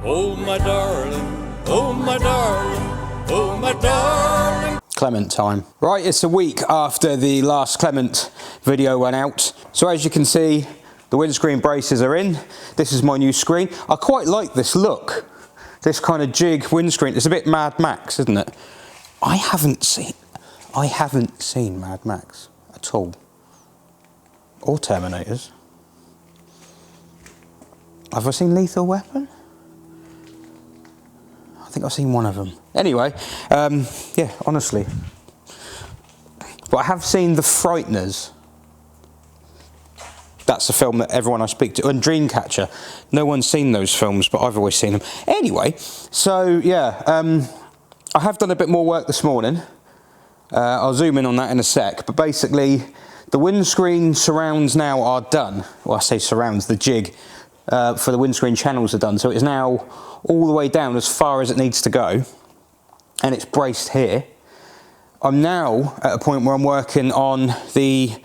Oh my darling, oh my darling, oh my darling. Clement time. Right, it's a week after the last Clement video went out. So as you can see, the windscreen braces are in. This is my new screen. I quite like this look. This kind of jig windscreen. It's a bit Mad Max, isn't it? I haven't seen Mad Max at all. Or Terminators. Have I seen Lethal Weapon? I think I've seen one of them. Anyway, yeah, honestly. But I have seen The Frighteners. That's the film that everyone I speak to, and Dreamcatcher. No one's seen those films, but I've always seen them. Anyway, so yeah, I have done a bit more work this morning. I'll zoom in on that in a sec, but basically, the windscreen surrounds now are done. Well, I say surrounds, the jig for the windscreen channels are done. So it's now all the way down as far as it needs to go, and it's braced here. I'm now at a point where I'm working on the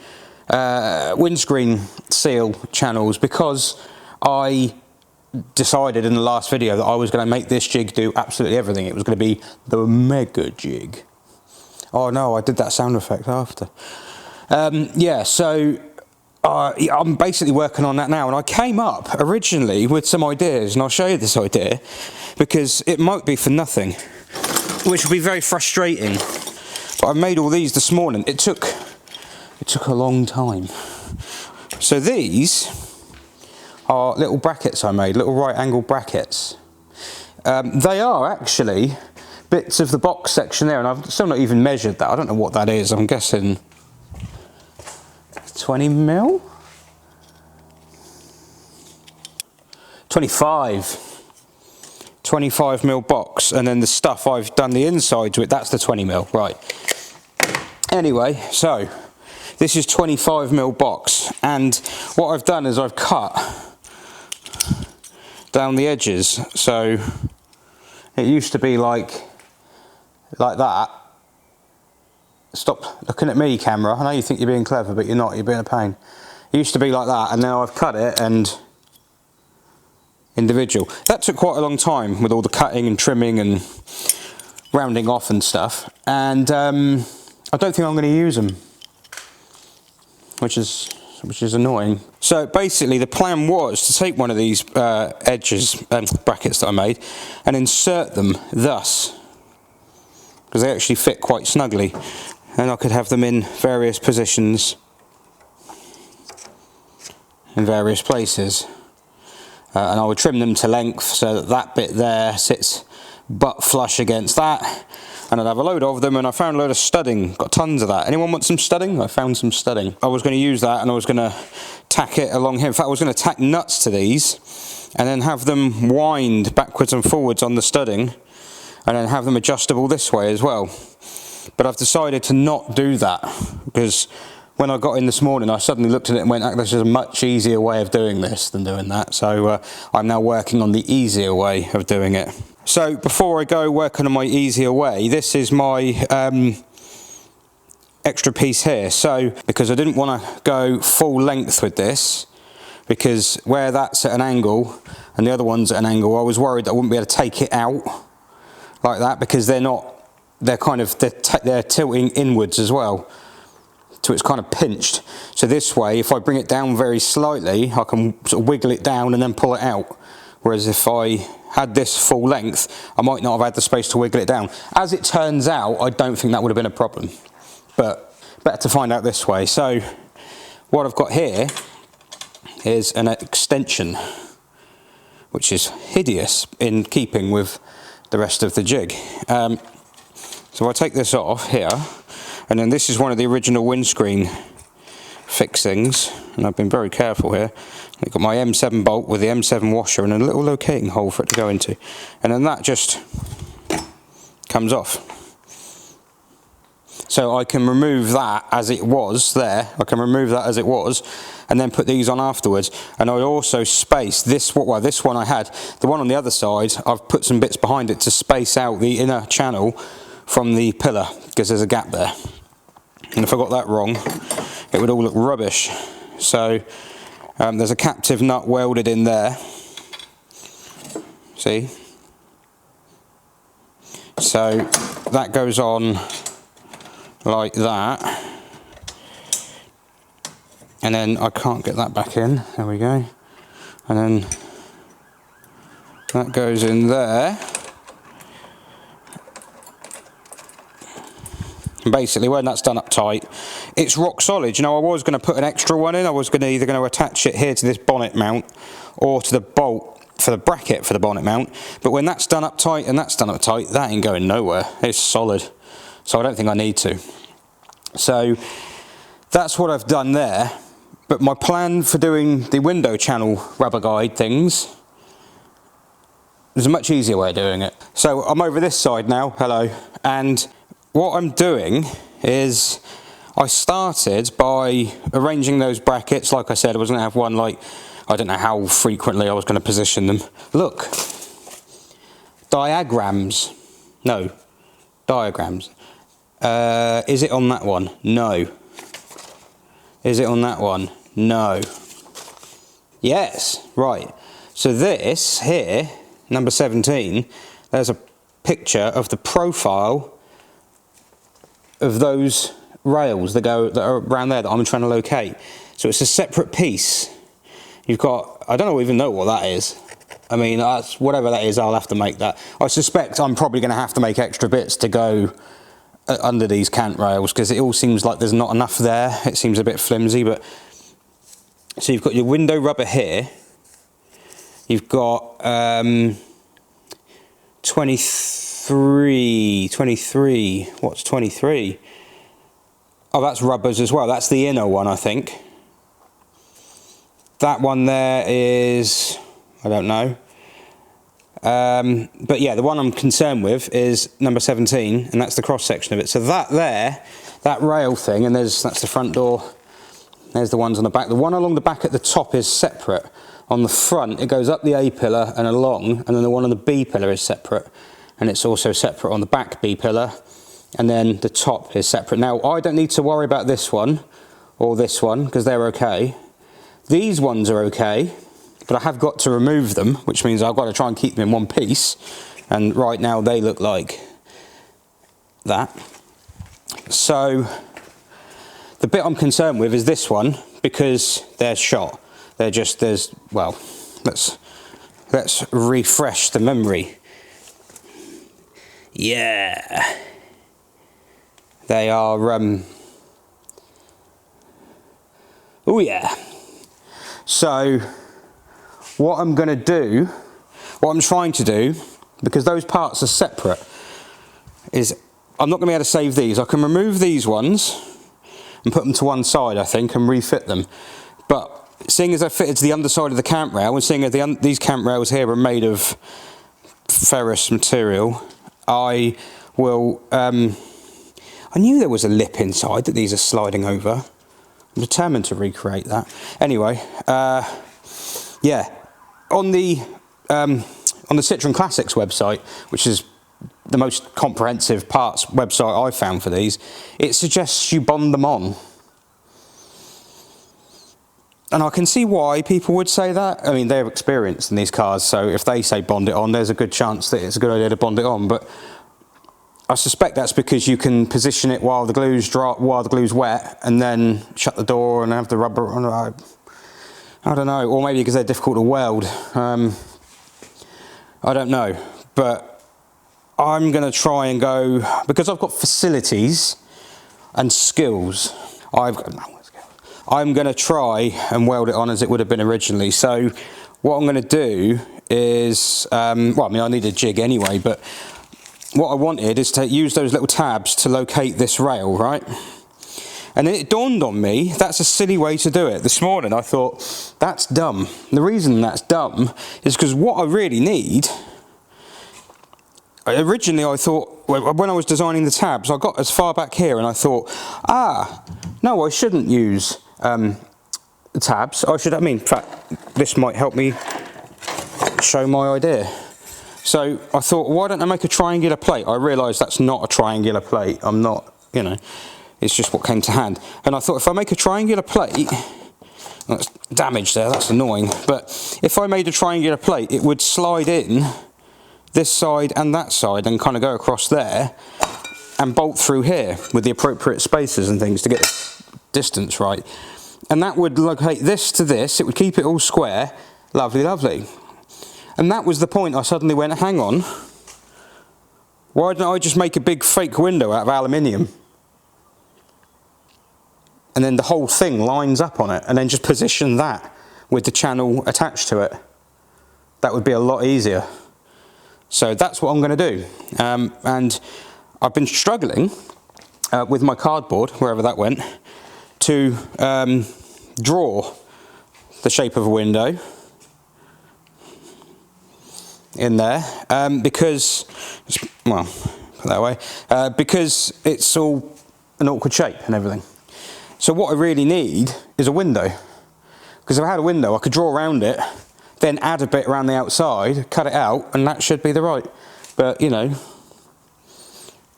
windscreen seal channels, because I decided in the last video that I was going to make this jig do absolutely everything. It was going to be the mega jig. Oh no, I did that sound effect after. Yeah, so I'm basically working on that now, and I came up originally with some ideas, and I'll show you this idea because it might be for nothing, which will be very frustrating. But I made all these this morning. It took a long time. So these are little brackets I made, little right angle brackets. They are actually bits of the box section there, and I've still not even measured that. I don't know what that is. I'm guessing 20 mil? 25 mil box, and then the stuff I've done the insides with, that's the 20 mil, right. Anyway, so this is 25 mil box, and what I've done is I've cut down the edges. So it used to be like that. Stop looking at me, camera. I know you think you're being clever, but you're not. You're being a pain. It used to be like that, and now I've cut it and individual. That took quite a long time with all the cutting and trimming and rounding off and stuff. And I don't think I'm going to use them, which is annoying. So basically, the plan was to take one of these edges brackets that I made and insert them thus, because they actually fit quite snugly. And I could have them in various positions, in various places. And I would trim them to length so that that bit there sits butt flush against that. And I'd have a load of them, and I found a load of studding. Got tons of that. Anyone want some studding? I found some studding. I was going to use that, and I was going to tack it along here. In fact, I was going to tack nuts to these and then have them wind backwards and forwards on the studding, and then have them adjustable this way as well. But I've decided to not do that, because when I got in this morning, I suddenly looked at it and went, this is a much easier way of doing this than doing that. So I'm now working on the easier way of doing it. So before I go working on my easier way, this is my extra piece here. So because I didn't want to go full length with this, because where that's at an angle and the other one's at an angle, I was worried that I wouldn't be able to take it out like that, because they're tilting inwards as well, so it's kind of pinched. So this way, if I bring it down very slightly, I can sort of wiggle it down and then pull it out. Whereas if I had this full length, I might not have had the space to wiggle it down. As it turns out, I don't think that would have been a problem, but better to find out this way. So what I've got here is an extension, which is hideous in keeping with the rest of the jig. So I take this off here, and then this is one of the original windscreen fixings, and I've been very careful here. I've got my M7 bolt with the M7 washer and a little locating hole for it to go into, and then that just comes off. So I can remove that as it was there, I can remove that as it was, and then put these on afterwards. And I also space this, well, this one I had, the one on the other side, I've put some bits behind it to space out the inner channel from the pillar, because there's a gap there. And if I got that wrong, it would all look rubbish. So there's a captive nut welded in there. See? So that goes on like that. And then I can't get that back in. There we go. And then that goes in there. And basically, when that's done up tight, it's rock solid. You know, I was going to put an extra one in. I was either going to attach it here to this bonnet mount or to the bolt for the bracket for the bonnet mount. But when that's done up tight and that's done up tight, that ain't going nowhere. It's solid. So I don't think I need to. So that's what I've done there. But my plan for doing the window channel rubber guide things, there's a much easier way of doing it. So I'm over this side now, hello, and what I'm doing is I started by arranging those brackets. Like I said, I was going to have one, like, I don't know how frequently I was going to position them. Look, diagrams. No, diagrams. Is it on that one? No. Is it on that one? No. Yes, right. So this here, number 17, there's a picture of the profile of those rails that are around there that I'm trying to locate. So it's a separate piece. You've got, I don't even know what that is. I mean, that's, whatever that is, I'll have to make that. I suspect I'm probably going to have to make extra bits to go under these cant rails, because it all seems like there's not enough there. It seems a bit flimsy, but so you've got your window rubber here. You've got 23, what's 23? Oh, that's rubbers as well. That's the inner one, I think. That one there is, I don't know. But yeah, the one I'm concerned with is number 17, and that's the cross section of it. So that there, that rail thing, and that's the front door. There's the ones on the back. The one along the back at the top is separate. On the front, it goes up the A pillar and along, and then the one on the B pillar is separate. And it's also separate on the back B pillar, and then the top is separate. Now, I don't need to worry about this one or this one, because they're okay. These ones are okay, but I have got to remove them, which means I've got to try and keep them in one piece. And right now they look like that. So the bit I'm concerned with is this one, because they're shot. They're just, well, let's refresh the memory. Yeah. They are, oh yeah. So what I'm going to do, what I'm trying to do, because those parts are separate, is I'm not going to be able to save these. I can remove these ones and put them to one side, I think, and refit them. But seeing as they're fitted to the underside of the cant rail, and seeing as these cant rails here are made of ferrous material, I will, I knew there was a lip inside that these are sliding over. I'm determined to recreate that. Anyway, yeah, on the Citroen Classics website, which is the most comprehensive parts website I've found for these, it suggests you bond them on. And I can see why people would say that. I mean, they're experienced in these cars, so if they say bond it on, there's a good chance that it's a good idea to bond it on. But I suspect that's because you can position it while the glue's dry, while the glue's wet, and then shut the door and have the rubber on. I don't know, or maybe because they're difficult to weld. I don't know, but I'm going to try and go, because I've got facilities and skills. I'm going to try and weld it on as it would have been originally. So what I'm going to do is, well, I mean, I need a jig anyway, but what I wanted is to use those little tabs to locate this rail, right? And then it dawned on me, that's a silly way to do it. This morning I thought, that's dumb. And the reason that's dumb is because what I really need, originally I thought, when I was designing the tabs, I got as far back here and I thought, no, I shouldn't use tabs. I should, in fact, this might help me show my idea. So I thought, why don't I make a triangular plate? I realised that's not a triangular plate. I'm not, you know, it's just what came to hand. And I thought, if I make a triangular plate, that's damaged there, that's annoying. But if I made a triangular plate, it would slide in this side and that side and kind of go across there and bolt through here with the appropriate spacers and things to get the distance right. And that would locate this to this, it would keep it all square. Lovely, lovely. And that was the point I suddenly went, hang on, why don't I just make a big fake window out of aluminium? And then the whole thing lines up on it, and then just position that with the channel attached to it. That would be a lot easier. So that's what I'm going to do. And I've been struggling with my cardboard, wherever that went, to draw the shape of a window in there, because, well, put that away, because it's all an awkward shape and everything. So what I really need is a window, because if I had a window I could draw around it, then add a bit around the outside, cut it out, and that should be the right. But you know,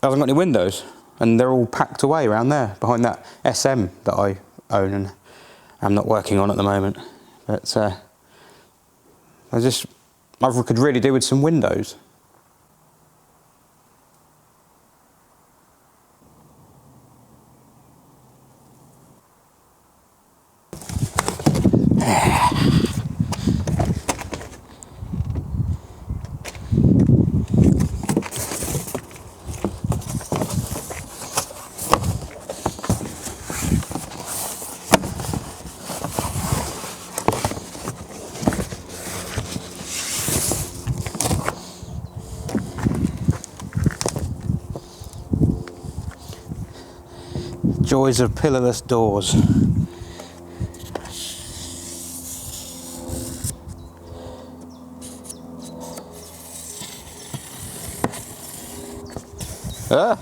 I haven't got any windows, and they're all packed away around there behind that SM that I own and I'm not working on at the moment. But I could really do with some windows. Joys of pillarless doors. Ah.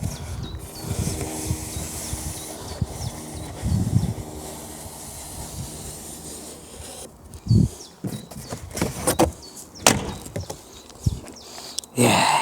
Yeah.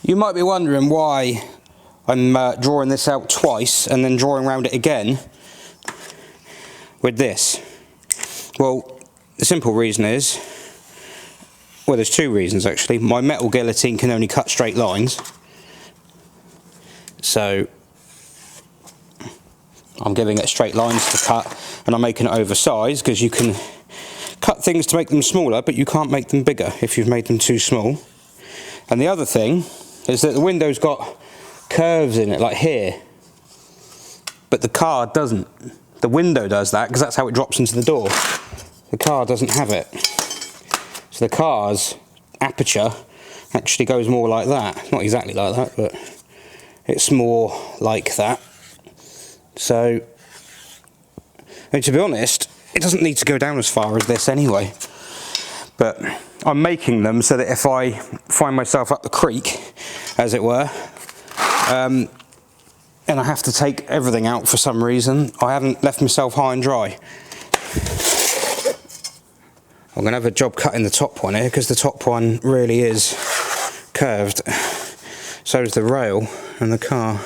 You might be wondering why I'm drawing this out twice and then drawing around it again with this. Well, the simple reason is, well, there's two reasons actually. My metal guillotine can only cut straight lines, so I'm giving it straight lines to cut, and I'm making it oversized because you can cut things to make them smaller, but you can't make them bigger if you've made them too small. And the other thing is that the window's got curves in it, like here. but the car doesn't. The window does that because that's how it drops into the door. The car doesn't have it. So the car's aperture actually goes more like that. Not exactly like that, but it's more like that. So, and to be honest, it doesn't need to go down as far as this anyway. But I'm making them so that if I find myself up the creek, as it were, and I have to take everything out for some reason, I haven't left myself high and dry. I'm going to have a job cutting the top one here because the top one really is curved. So is the rail and the car.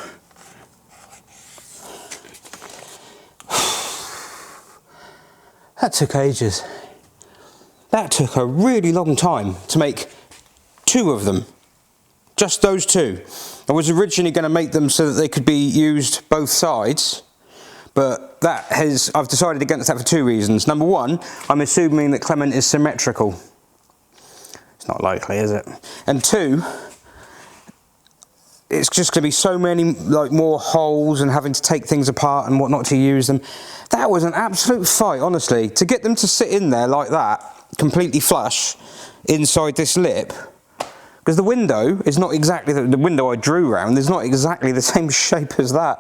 That took ages. That took a really long time to make 2 of them. Just those 2. I was originally going to make them so that they could be used both sides, but I've decided against that for 2 reasons. Number 1, I'm assuming that Clement is symmetrical. It's not likely, is it? And 2, it's just going to be so many more holes and having to take things apart and whatnot to use them. That was an absolute fight, honestly. To get them to sit in there like that, completely flush, inside this lip, because the window is not exactly the window I drew round, is not exactly the same shape as that.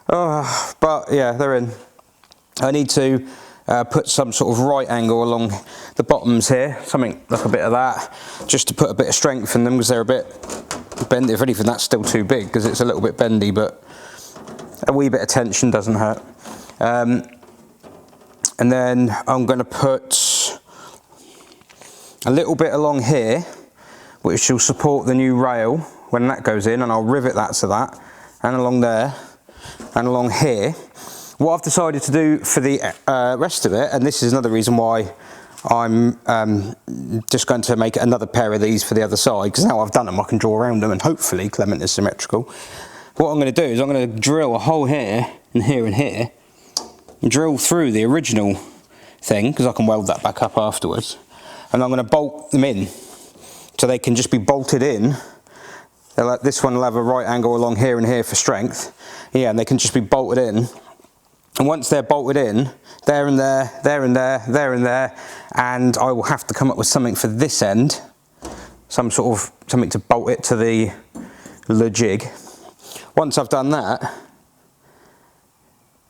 But yeah, they're in. I need to put some sort of right angle along the bottoms here, something like a bit of that, just to put a bit of strength in them because they're a bit bendy. If anything, that's still too big because it's a little bit bendy, but a wee bit of tension doesn't hurt. And then I'm going to put a little bit along here, which will support the new rail when that goes in, and I'll rivet that to that, and along there, and along here. What I've decided to do for the rest of it, and this is another reason why I'm just going to make another pair of these for the other side, because now I've done them, I can draw around them, and hopefully Clement is symmetrical. What I'm going to do is I'm going to drill a hole here, and here, and drill through the original thing, because I can weld that back up afterwards, and I'm going to bolt them in, so they can just be bolted in. This one will have a right angle along here and here for strength, yeah, and they can just be bolted in. And once they're bolted in, there and there, there and there, there and there, and I will have to come up with something for this end, something to bolt it to the jig. Once I've done that,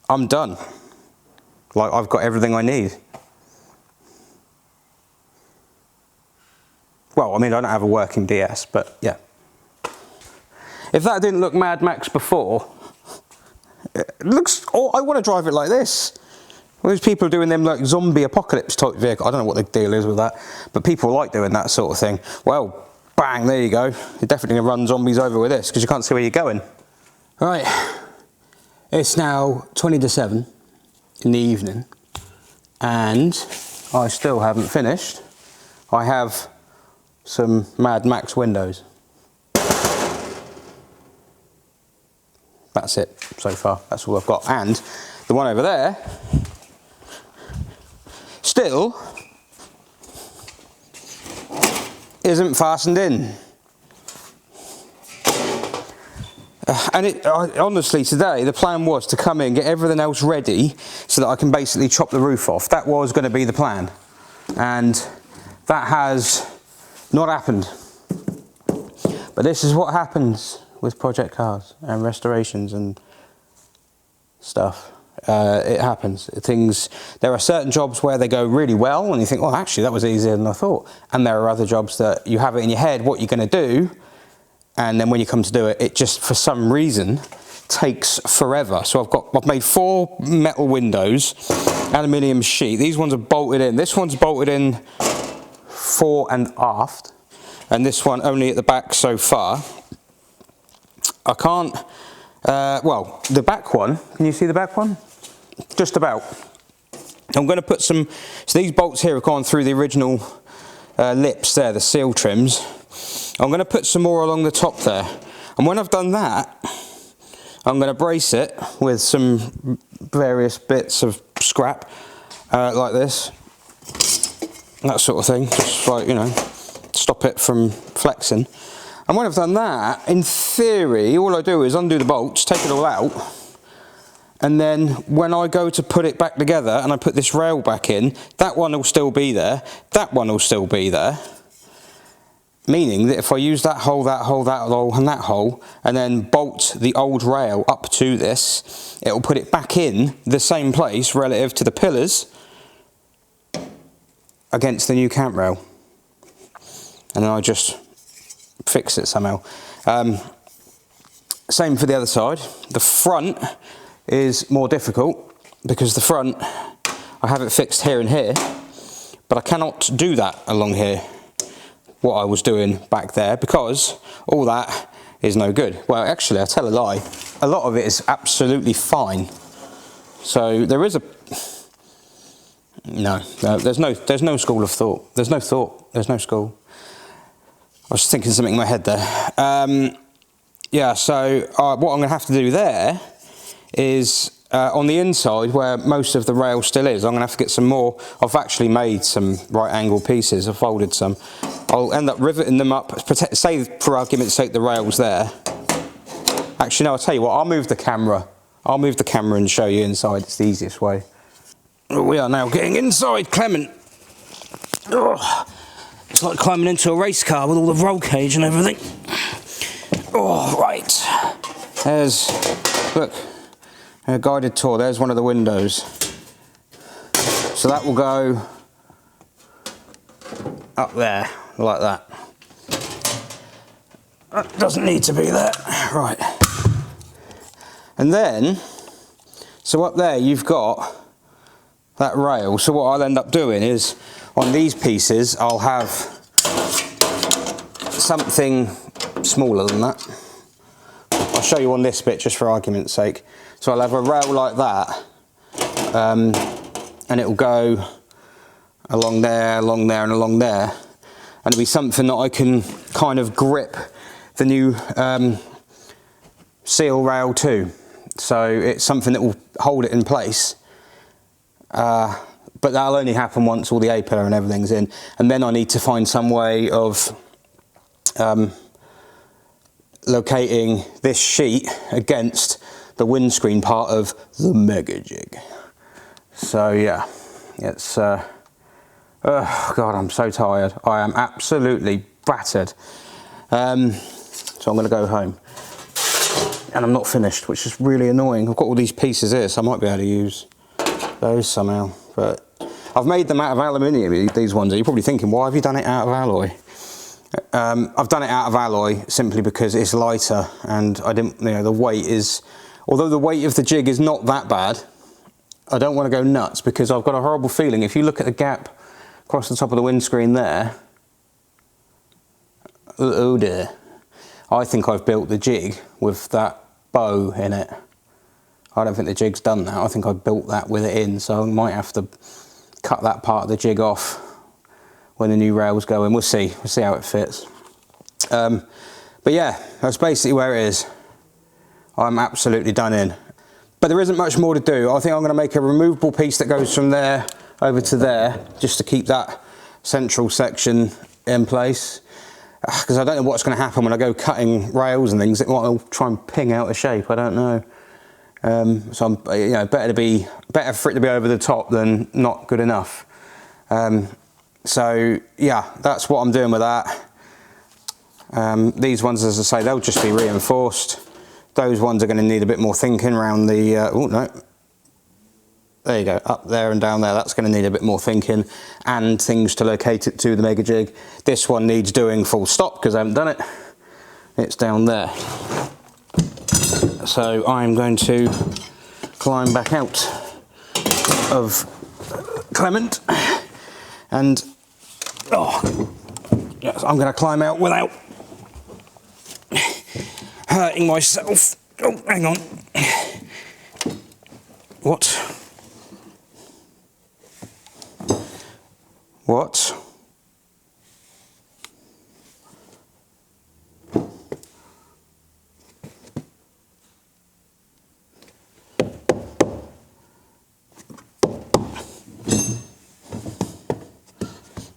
I'm done. Like, I've got everything I need. Well, I mean, I don't have a working DS, but yeah. If that didn't look Mad Max before, it looks, oh, I want to drive it like this. Well, those people are doing them like zombie apocalypse type vehicle. I don't know what the deal is with that, but people like doing that sort of thing. Well, bang, there you go. You're definitely going to run zombies over with this because you can't see where you're going. Right, it's now 20 to 7 in the evening and I still haven't finished. I have some Mad Max windows. That's it so far, that's all I've got. And the one over there still isn't fastened in. Honestly, today the plan was to come in, get everything else ready so that I can basically chop the roof off. That was going to be the plan, and that has not happened. But this is what happens with project cars and restorations and stuff. It happens. There are certain jobs where they go really well and you think, oh, actually that was easier than I thought. And there are other jobs that you have it in your head what you're going to do, and then when you come to do it, it just for some reason takes forever. So I've made 4 metal windows, aluminium sheet. These ones are bolted in. This one's bolted in fore and aft, and this one only at the back so far. I can't, well, the back one, can you see the back one? Just about. I'm going to put some, so these bolts here have gone through the original lips there, the seal trims. I'm going to put some more along the top there. And when I've done that, I'm going to brace it with some various bits of scrap, like this. That sort of thing, just like, you know, stop it from flexing. And when I've done that, in theory, all I do is undo the bolts, take it all out, and then when I go to put it back together and I put this rail back in, that one will still be there, that one will still be there, meaning that if I use that hole, that hole, that hole and that hole, and then bolt the old rail up to this, it will put it back in the same place relative to the pillars against the new camp rail, and then I just fix it somehow. Same for the other side. The front is more difficult because the front, I have it fixed here and here, but I cannot do that along here, what I was doing back there, because all that is no good. Well, actually, I tell a lie, a lot of it is absolutely fine. So there is a, no, there's no school of thought. There's no thought, there's no school. I was thinking something in my head there. Yeah, so what I'm going to have to do there is on the inside where most of the rail still is, I'm going to have to get some more. I've actually made some right angle pieces, I've folded some. I'll end up riveting them up, say for argument's sake the rail's there. Actually no, I'll tell you what, I'll move the camera and show you inside, it's the easiest way. We are now getting inside Clement. Oh, it's like climbing into a race car with all the roll cage and everything. Oh, right. There's, look, a guided tour. There's one of the windows. So that will go up there, like that. That doesn't need to be there. Right. And then, so up there you've got that rail. So what I'll end up doing is, on these pieces, I'll have something smaller than that. I'll show you on this bit just for argument's sake. So I'll have a rail like that, and it will go along there, along there and along there, and it'll be something that I can kind of grip the new seal rail to. So it's something that will hold it in place, but that'll only happen once all the A-pillar and everything's in, and then I need to find some way of locating this sheet against the windscreen part of the mega jig. So yeah, it's oh god, I'm so tired. I am absolutely battered. So I'm going to go home, and I'm not finished, which is really annoying. I've got all these pieces here, so I might be able to use those somehow, but I've made them out of aluminium, these ones. You're probably thinking, why have you done it out of alloy? I've done it out of alloy simply because it's lighter, and I didn't, you know, the weight is, although the weight of the jig is not that bad, I don't want to go nuts because I've got a horrible feeling. If you look at the gap across the top of the windscreen there, oh dear, I think I've built the jig with that bow in it. I don't think the jig's done that. I think I built that with it in, so I might have to cut that part of the jig off when the new rails go in. We'll see how it fits. But yeah, that's basically where it is. I'm absolutely done in. But there isn't much more to do. I think I'm going to make a removable piece that goes from there over to there, just to keep that central section in place. Because I don't know what's going to happen when I go cutting rails and things. It might try and ping out of shape. I don't know. So I'm, you know, better for it to be over the top than not good enough. So yeah, that's what I'm doing with that. These ones, as I say, they'll just be reinforced. Those ones are going to need a bit more thinking around the, oh no, there you go, up there and down there, that's going to need a bit more thinking and things to locate it to the mega jig. This one needs doing full stop because I haven't done it. It's down there. So I'm going to climb back out of Clement, and oh, yes, I'm going to climb out without hurting myself. Oh, hang on. What? What?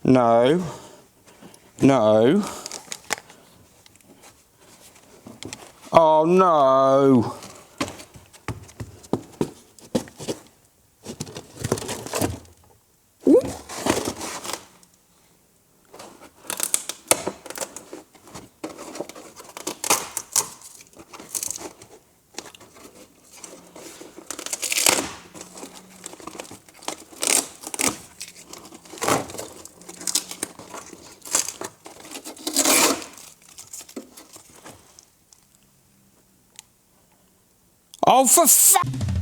No. No. Oh no. Oh, for f***.